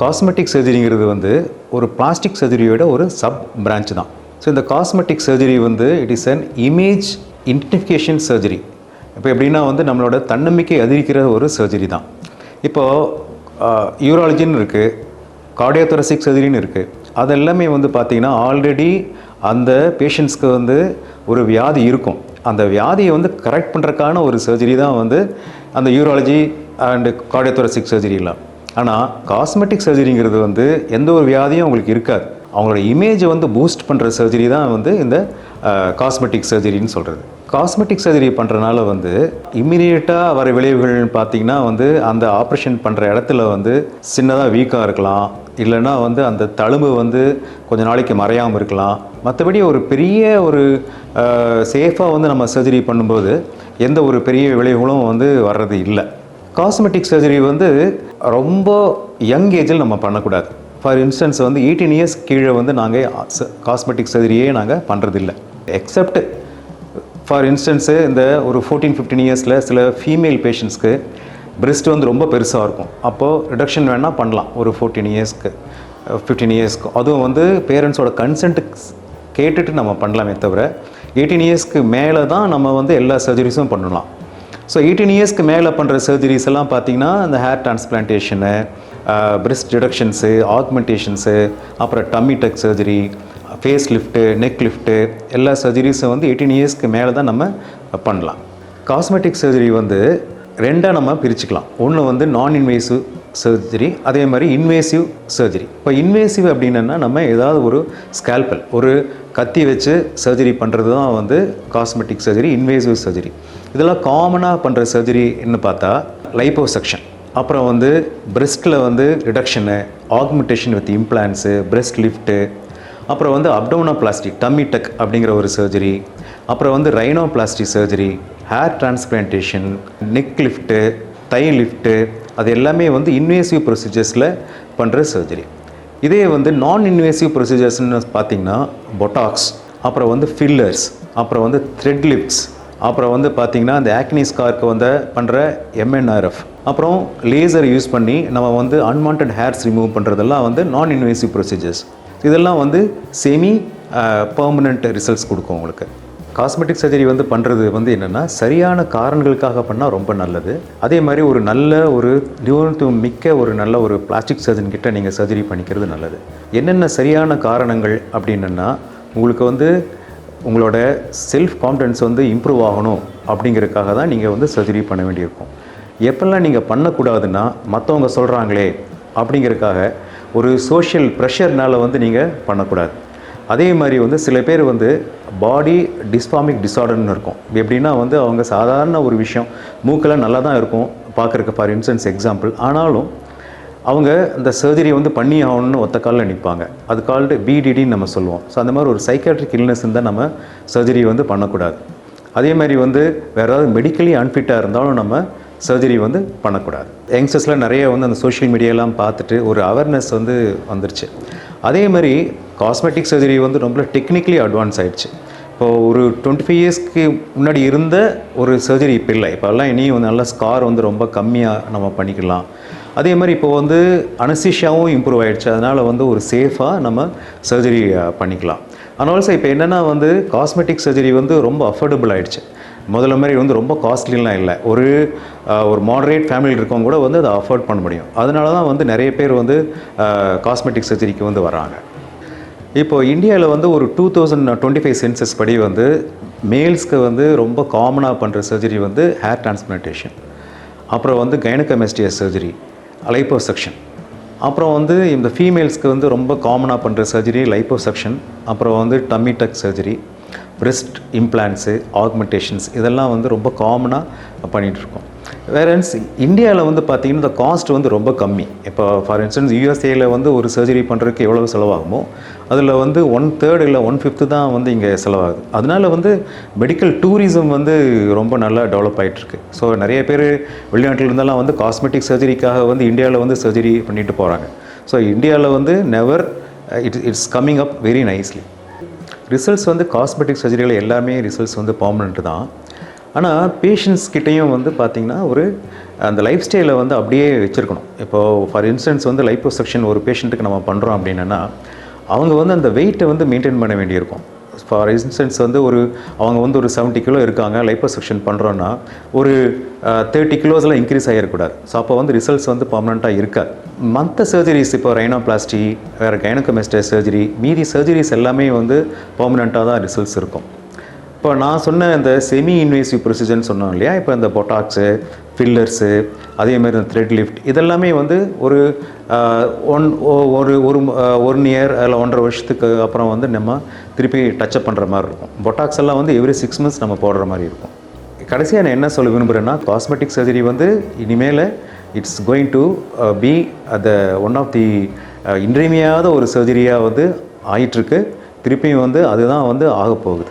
Cosmetic சர்ஜரிங்கிறது வந்து ஒரு plastic சர்ஜரியோட ஒரு சப் பிரான்ச் தான். ஸோ இந்த காஸ்மெட்டிக் சர்ஜரி வந்து it is an image intensification surgery. இப்போ எப்படின்னா வந்து நம்மளோட தன்னம்பிக்கை அதிகரிக்கிற ஒரு சர்ஜரி தான். இப்போது யூராலஜின்னு இருக்குது, கார்டியோதொராசிக் சர்ஜரின்னு இருக்குது. அதெல்லாமே வந்து பார்த்திங்கன்னா ஆல்ரெடி அந்த பேஷண்ட்ஸ்க்கு வந்து ஒரு வியாதி இருக்கும். அந்த வியாதியை வந்து கரெக்ட் பண்ணுறதுக்கான ஒரு சர்ஜரி தான் வந்து அந்த யூராலஜி அண்டு கார்டியோதொராசிக் சர்ஜரிலாம். ஆனால் காஸ்மெட்டிக் சர்ஜரிங்கிறது வந்து எந்த ஒரு வியாதியும் அவங்களுக்கு இருக்காது. அவங்களோட இமேஜை வந்து பூஸ்ட் பண்ணுற சர்ஜரி தான் வந்து இந்த காஸ்மெட்டிக் சர்ஜரின்னு சொல்கிறது. காஸ்மெட்டிக் சர்ஜரி பண்ணுறனால வந்து இம்மிடியேட்டாக வர விளைவுகள்னு பார்த்திங்கன்னா வந்து அந்த ஆப்ரேஷன் பண்ணுற இடத்துல வந்து சின்னதாக வீக்காக இருக்கலாம், இல்லைன்னா வந்து அந்த தழும்பு வந்து கொஞ்ச நாளைக்கு மறையாமல் இருக்கலாம். மற்றபடி ஒரு பெரிய ஒரு சேஃபாக வந்து நம்ம சர்ஜரி பண்ணும்போது எந்த ஒரு பெரிய விளைவுகளும் வந்து வர்றது இல்லை. காஸ்மெட்டிக் சர்ஜரி வந்து ரொம்ப யங் ஏஜில் நம்ம பண்ணக்கூடாது. ஃபார் இன்ஸ்டன்ஸ் வந்து 18 இயர்ஸ் கீழே வந்து நாங்கள் காஸ்மெட்டிக் சர்ஜரியே நாங்கள் பண்ணுறதில்லை. எக்ஸப்ட் ஃபார் இன்ஸ்டன்ஸு இந்த ஒரு 14-15 இயர்ஸில் சில ஃபீமேல் பேஷண்ட்ஸ்க்கு பிரெஸ்ட் வந்து ரொம்ப பெருசாக இருக்கும். அப்போது ரிடக்ஷன் வேணால் பண்ணலாம் ஒரு 14 இயர்ஸ்க்கு 15 இயர்ஸ்க்கு. அதுவும் வந்து பேரண்ட்ஸோட கன்சென்ட் கேட்டுட்டு நம்ம பண்ணலாமே தவிர 18 இயர்ஸ்க்கு மேலே தான் நம்ம வந்து எல்லா சர்ஜரிஸும் பண்ணலாம். ஸோ 18 இயர்ஸ்க்கு மேலே பண்ணுற சர்ஜரிஸ் எல்லாம் பார்த்திங்கன்னா இந்த ஹேர் டிரான்ஸ்பிளான்டேஷனு, பிரெஸ்ட் ரிடக்ஷன்ஸு, ஆக்மெண்டேஷன்ஸு, அப்புறம் tummy tuck surgery, face lift, neck lift, எல்லா சர்ஜரிஸும் வந்து 18 இயர்ஸ்க்கு மேலே தான் நம்ம பண்ணலாம். காஸ்மெட்டிக் சர்ஜரி வந்து ரெண்டாக நம்ம பிரிச்சுக்கலாம். ஒன்று வந்து நான் இன்வேசிவ் சர்ஜரி, அதே மாதிரி இன்வேசிவ் சர்ஜரி. இப்போ இன்வேசிவ் அப்படின்னா நம்ம ஏதாவது ஒரு ஸ்கேல்பல், ஒரு கத்தி வச்சு சர்ஜரி பண்ணுறது தான் வந்து காஸ்மெட்டிக் சர்ஜரி, இன்வேசிவ் சர்ஜரி. இதெல்லாம் காமனாக பண்ணுற சர்ஜரின்னு பார்த்தா லைப்போசெக்ஷன், அப்புறம் வந்து பிரெஸ்ட்டில் வந்து reduction, augmentation with implants, breast lift, அப்புறம் வந்து அப்டோமினோபிளாஸ்டி, டம்மி டக் அப்படிங்கிற ஒரு சர்ஜரி, அப்புறம் வந்து rhinoplasty surgery, hair transplantation, neck lift, thigh lift, அது எல்லாமே வந்து இன்வேசிவ் ப்ரொசீஜர்ஸில் பண்ணுற சர்ஜரி. இதே வந்து நான் இன்வேசிவ் ப்ரொசீஜர்ஸ்னு பார்த்திங்கன்னா பொட்டாக்ஸ், அப்புறம் வந்து ஃபில்லர்ஸ், அப்புறம் வந்து த்ரெட் லிப்ஸ், அப்புறம் வந்து பார்த்திங்கன்னா அந்த ஆக்னி ஸ்கார்க்கு வந்து பண்ணுற MNRF, அப்புறம் லேசர் யூஸ் பண்ணி நம்ம வந்து அன்வான்ட் ஹேர்ஸ் ரிமூவ் பண்ணுறதெல்லாம் வந்து நான் இன்வேசிவ் ப்ரொசீஜர்ஸ். இதெல்லாம் வந்து செமி பெர்மனண்ட் ரிசல்ட்ஸ் கொடுக்கும் உங்களுக்கு. காஸ்மெட்டிக் சர்ஜரி வந்து பண்ணுறது வந்து என்னென்னா சரியான காரணங்களுக்காக பண்ணால் ரொம்ப நல்லது. அதே மாதிரி ஒரு நல்ல ஒரு நிபுணத்துவம் மிக்க ஒரு நல்ல ஒரு பிளாஸ்டிக் சர்ஜன் கிட்ட நீங்கள் சர்ஜரி பண்ணிக்கிறது நல்லது. என்னென்ன சரியான காரணங்கள் அப்படின்னா உங்களுக்கு வந்து உங்களோட செல்ஃப் கான்ஃபிடன்ஸ் வந்து இம்ப்ரூவ் ஆகணும் அப்படிங்கிறதுக்காக தான் நீங்கள் வந்து சர்ஜரி பண்ண வேண்டியிருக்கும். எப்பெல்லாம் நீங்கள் பண்ணக்கூடாதுன்னா மற்றவங்க சொல்கிறாங்களே அப்படிங்கிறதுக்காக ஒரு சோஷியல் ப்ரெஷர்னால் வந்து நீங்கள் பண்ணக்கூடாது. அதே மாதிரி வந்து சில பேர் வந்து பாடி டிஸ்ஃபார்மிக் டிஸார்டர்னு இருக்கும். எப்படின்னா வந்து அவங்க சாதாரண ஒரு விஷயம் மூக்கெல்லாம் நல்லா தான் இருக்கும் பார்க்குறக்கு, ஃபார் இன்ஸ்டன்ஸ் எக்ஸாம்பிள், ஆனாலும் அவங்க அந்த சர்ஜரி வந்து பண்ணி ஆகணும்னு ஒத்த காலில் நிற்பாங்க. அது கால்டு BDDன்னு நம்ம சொல்லுவோம். ஸோ அந்த மாதிரி ஒரு சைக்காட்ரிக் இல்னஸ் இருந்தால் நம்ம சர்ஜரி வந்து பண்ணக்கூடாது. அதே மாதிரி வந்து வேறு ஏதாவது மெடிக்கலி அன்ஃபிட்டாக இருந்தாலும் நம்ம சர்ஜரி வந்து பண்ணக்கூடாது. யங்ஸ்டர்ஸில் நிறைய வந்து அந்த சோஷியல் மீடியாலாம் பார்த்துட்டு ஒரு அவேர்னஸ் வந்து வந்துருச்சு. அதே மாதிரி காஸ்மெட்டிக் சர்ஜரி வந்து ரொம்ப டெக்னிக்கலி அட்வான்ஸ் ஆகிடுச்சு. இப்போது ஒரு 25 இயர்ஸ்க்கு முன்னாடி இருந்த ஒரு சர்ஜரி இப்போ இல்லை. இப்போல்லாம் இனியும் வந்து நல்லா ஸ்கார் வந்து ரொம்ப கம்மியாக நம்ம பண்ணிக்கலாம். அதே மாதிரி இப்போ வந்து அனஸ்தீசியாவும் இம்ப்ரூவ் ஆகிடுச்சு. அதனால் வந்து ஒரு சேஃபாக நம்ம சர்ஜரி பண்ணிக்கலாம். அதனால இப்போ என்னென்னா வந்து காஸ்மெட்டிக் சர்ஜரி வந்து ரொம்ப அஃபோர்டபுள் ஆகிடுச்சு. முதல்ல மாதிரி வந்து ரொம்ப காஸ்ட்லிலாம் இல்லை. ஒரு மாடரேட் ஃபேமிலியில் இருக்கவங்க கூட வந்து அதை அஃபோர்ட் பண்ண முடியும். அதனால தான் வந்து நிறைய பேர் வந்து காஸ்மெட்டிக் சர்ஜரிக்கு வந்து வராங்க. இப்போது இந்தியாவில் வந்து ஒரு 2025 சென்சஸ் படி வந்து மேல்ஸ்க்கு வந்து ரொம்ப காமனாக பண்ணுற சர்ஜரி வந்து ஹேர் டிரான்ஸ்பிளான்டேஷன், அப்புறம் வந்து கைனகோமாஸ்டியா சர்ஜரி, லைப்போசெக்ஷன், அப்புறம் வந்து இந்த ஃபீமேல்ஸ்க்கு வந்து ரொம்ப காமனாக பண்ணுற சர்ஜரி லைப்போசெக்ஷன், அப்புறம் வந்து டம்மி டக் சர்ஜரி, பிரெஸ்ட் இம்ப்ளான்ஸு, ஆக்மெண்டேஷன்ஸ், இதெல்லாம் வந்து ரொம்ப காமனாக பண்ணிகிட்ருக்கோம். வேறன்ஸ் இந்தியாவில் வந்து பார்த்திங்கன்னா இந்த காஸ்ட் வந்து ரொம்ப கம்மி. இப்போ ஃபார் இன்ஸ்டன்ஸ் USA வந்து ஒரு சர்ஜரி பண்ணுறதுக்கு எவ்வளோ செலவாகுமோ அதில் வந்து 1/3 இல்லை 1/5 தான் வந்து இங்கே செலவாகுது. அதனால் வந்து மெடிக்கல் டூரிசம் வந்து ரொம்ப நல்லா டெவலப் ஆகிட்டுருக்கு. ஸோ நிறைய பேர் வெளிநாட்டில் இருந்தாலும் வந்து காஸ்மெட்டிக் சர்ஜரிக்காக வந்து இந்தியாவில் வந்து சர்ஜரி பண்ணிட்டு போகிறாங்க. ஸோ இந்தியாவில் வந்து it's coming up very nicely. Results வந்து காஸ்மெட்டிக் சர்ஜரியில் எல்லாமே ரிசல்ட்ஸ் வந்து பர்மனெண்ட் தான். ஆனால் பேஷண்ட்ஸ் கிட்டேயும் வந்து பார்த்திங்கன்னா ஒரு அந்த லைஃப் ஸ்டைலை வந்து அப்படியே வச்சுருக்கணும். இப்போது ஃபார் இன்ஸ்டன்ஸ் வந்து லைப்போசக்ஷன் ஒரு பேஷண்ட்டுக்கு நம்ம பண்ணுறோம் அப்படின்னா அவங்க வந்து அந்த வெயிட்டை வந்து மெயின்டைன் பண்ண வேண்டியிருக்கும். ஃபார் இன்ஸ்டன்ஸ் வந்து அவங்க வந்து ஒரு 70 கிலோ இருக்காங்க, லைப்போசக்ஷன் பண்ணுறோன்னா ஒரு 30 கிலோஸ்லாம் இன்க்ரீஸ் ஆகிடக்கூடாது. ஸோ அப்போ வந்து ரிசல்ட்ஸ் வந்து பர்மனெண்ட்டாக இருக்காது. மற்ற சர்ஜரிஸ் இப்போ ரைனோபிளாஸ்டி, வேறு கைனோகோமாஸ்டியா சர்ஜரி, மீதி சர்ஜரிஸ் எல்லாமே வந்து பர்மனெண்ட்டாக தான் ரிசல்ட்ஸ் இருக்கும். இப்போ நான் சொன்ன இந்த செமி இன்வேசிவ் ப்ரொசீஜர்னு சொன்னோம் இல்லையா, இப்போ இந்த பொட்டாக்ஸு, ஃபில்லர்ஸு, அதேமாதிரி இந்த த்ரெட் லிஃப்ட், இதெல்லாமே வந்து ஒரு 1 இயர் இல்லை 1.5 வருஷத்துக்கு அப்புறம் வந்து நம்ம திருப்பி டச்சப் பண்ணுற மாதிரி இருக்கும். பொட்டாக்ஸ் எல்லாம் வந்து எவ்ரி 6 months நம்ம போடுற மாதிரி இருக்கும். கடைசியாக நான் என்ன சொல்ல விரும்புகிறேன்னா, காஸ்மெட்டிக் சர்ஜரி வந்து இனிமேல் it's going to be one of the இன்றியமையாத ஒரு சர்ஜரியாக வந்து ஆயிட்டுருக்கு. திருப்பியும் வந்து அதுதான் வந்து ஆகப்போகுது.